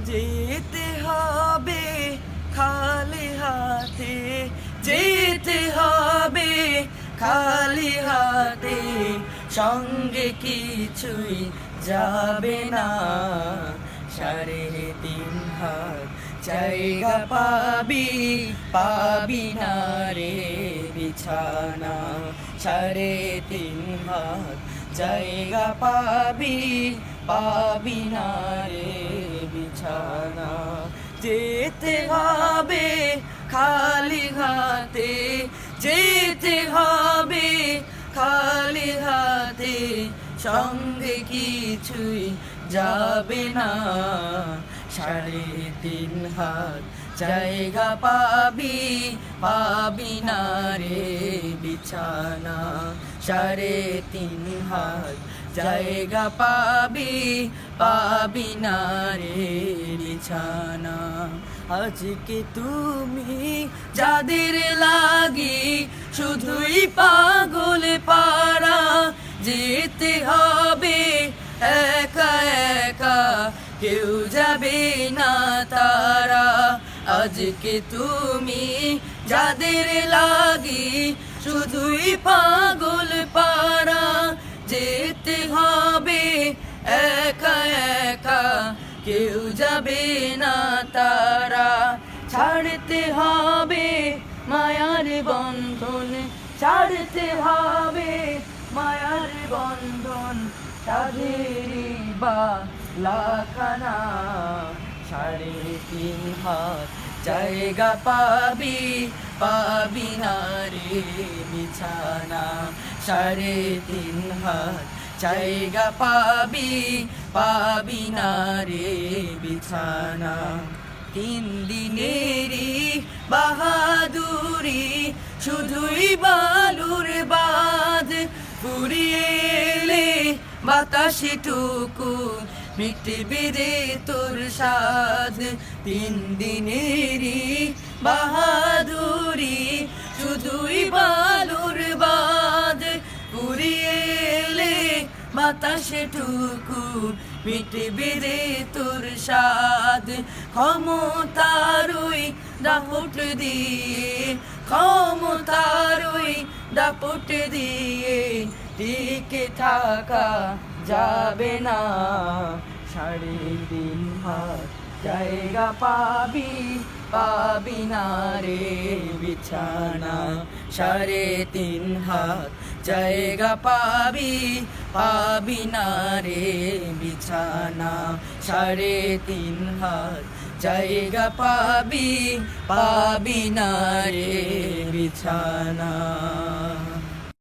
যেতে হবে খালি হাতে, যেতে হবে খালি হাতে, সঙ্গে কিছুই যাবে না। 3.5 হাত জায়গা পাবি, পাবি না রে বিছানা। 3.5 হাত জায়গা পাবি, পাবি না রে বিছানা। যেতে হবে খালি হাতে, যেতে হবে খালি হাতে, সঙ্গে কিছুই যাবে না। 3.5 হাত জায়গা পাবি, পাবি না রে বিছানা। 3.5 হাত জায়গা পাবি, পাবি না রে বিছানা। আজকে তুমি যাদের লাগি শুধুই পাগল পারা, যেতে হবে একা একা, কেউ যাবে না তারা। আজকে তুমি যাদের লাগি শুধুই পাগল পারা, যেতে হবে একা একা, কেউ যাবে না তারা। ছাড়তে হবে মায়ার বন্ধন, ছাড়তে হবে মায়ার বন্ধন, সাধেরি বা লাখানা। 3.5 হাত জায়গা পাবি, পাবি না রে বিছানা। 3.5 হাত জায়গা পাবি, পাবি না রে বিছানা। 3 দিনেরই বাহাদুরি, শুধুই বালুর বাঁধ, ফুরিয়ে এলে বাতাসে টুকু মিটবে রে তোর সাধ। 3 দিনেরই বাহাদুরি, শুধুই বালুর বাঁধ, ফুরিয়ে এলে বাতাসে টুকু মিটবে রে তোর সাধ। ক্ষমতারই দাপট দিয়ে, ক্ষমতারই দাপট দিয়ে, টিকে থাকা যাবে না। 3.5 হাত জায়গা পাবি, পাবি না রে বিছানা। 3.5 হাত জায়গা পাবি, পাবি না রে বিছানা। 3.5 হাত জায়গা পাবি, পাবি না রে বিছানা।